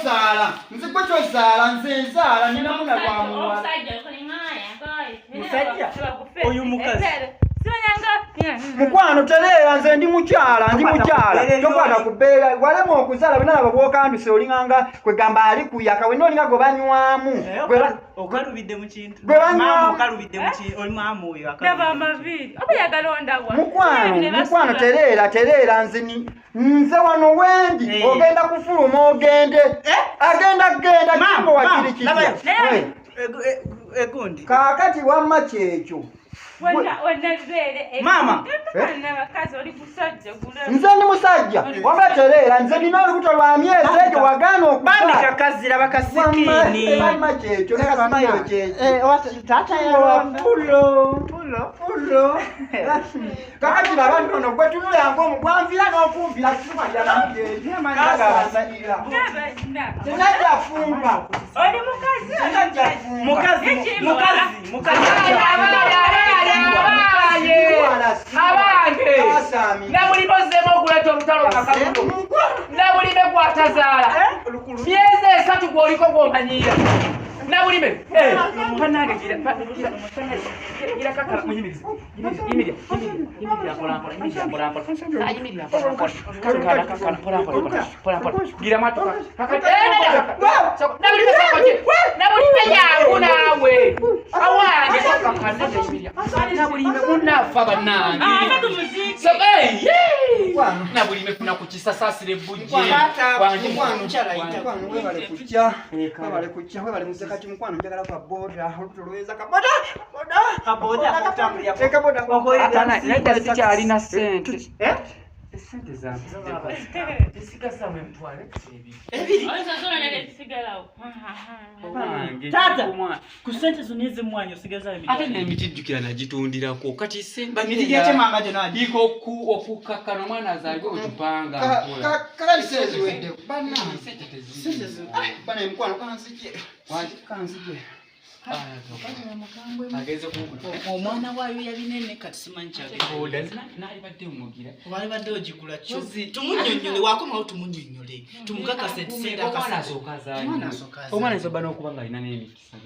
zala. Nze kwacho zala nze zala nina muna kwa muwa. Musajja oyu mukazi mukwano tereera nze ndi mukyala tokwata kubeera walema okuzala bwe nalaba bwokanduse olinganga kwegamba ali kuyaka wena olinga gwe banywamu okalubidde mu kintu okalubidde mu kintu oli maamu oyo mukwano tereera nze wano wendi ogenda kufuluma ogende agenda kimbo wakiri kirya egundi kaakati wamma kyekyo mama nze ndi musajja wabula tereera nze nina olubuto lwa myezi egyo wagaana okubandika kazira bakasikini wamma kyekyo nekasimayo kyekyo kakati laba ntono gwe tunulanga omugwanvira n'okumvira kinajjafumba abange nabuli bozzeemu okuleta olutalo kakaluko nabulime gwatazaala myezi esatu gwoliko gwomanyira nabulime panange gira kakala gira matoka nabulime yangu naawe awange nabulime munafa bannange nabulime funa ku kisasasire bujje webale kujja kati mukwano njagala kwa boda olubuto lweza naye sikyalina sente sente zange mtwale tata ku sente zonize mwanyo osigazayo ate nemitijjukira nagitundirako kati sembamitigekyemanga okukakana omwana azalibwe wetupanga kakaliseziwedde mukwano kanzije ageze omwana waayo yabinene kati simanyi nalibadde mugira walibadde ogigula kyo tumunyonyole wakomawo tumunyonyole tumukakase omwana asoba n'okuba nga alina n'emikisa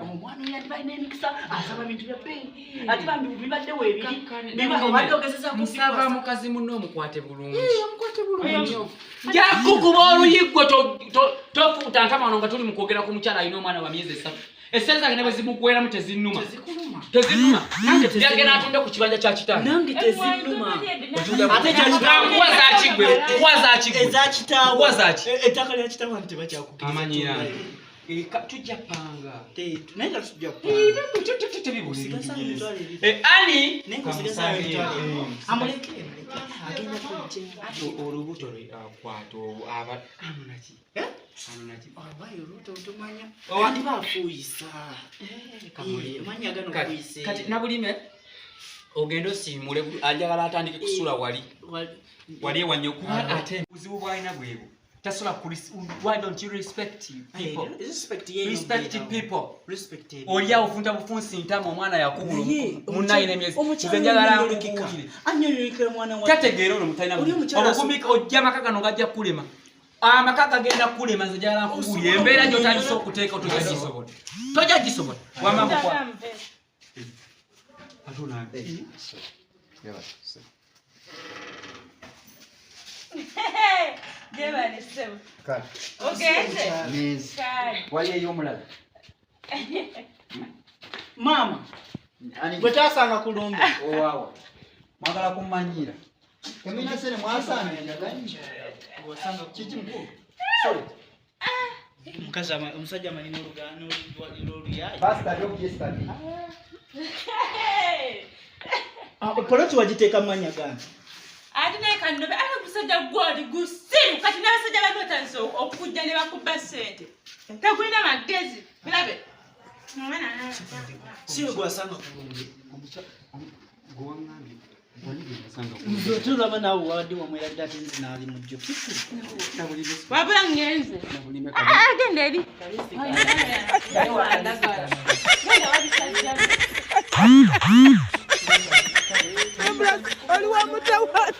omwana oyo aliba alina emikisa asaba bintu bya bbeeyi ate bambi bibadde weebiri obadde ogezeza musaba mukazi munno omukwate bulungi jakukuba oluyiggo tofuuta ntamano nga tuli mu kwogera ku mukyala alina omwana wa myezi 3 esente zange ne bwe zimuggweramu tezinnuma yagenda atunde ku kibanja kya kitange nange tezinnuma ate kuwa zakigwe ettaka lya kitaawo nti tebakyakugeza amanyira tujja panga naye nga tujja ani amuleke agenda kujja olubuto lwakwato anonaki abayo olubuto lutomanya andi bafuyisa manya gano kuyise kati nabulime ogenda osiimule ajagala atandike kusula wali ewanye kuba ate buzibu bwalina bwebwo tasobola why don't you respect people oli awo funta bufunsi ntama omwana yakubula munayina emyezi nze njagala nkubuulire tategeera ono mutalina obukumika ojja amaka gano ngajja kulema amaka gagenda kulema nze njagala nkubuulire embeera gy'otandise okuteeka tojja gisobola wamamukwa wali ey'omulala maama bwe kyasanga kulumbi owawa mwagala kumanyira temwina sene mwasangaaganye kiki mukulu omusajja amanyi n'oluyayi poloti wagiteeka mu manya gange ate naye kannobe ate omusajja gwoli gusiru kati n'abasajja bali batandise okujja ne bakuba ssente tegulina magezi birabe siwe gwasanga kulungi tulaba naawe wadde wamwerabira ati nzi naali mujjo wabula ngenze agenda eri Oliwa mutawa.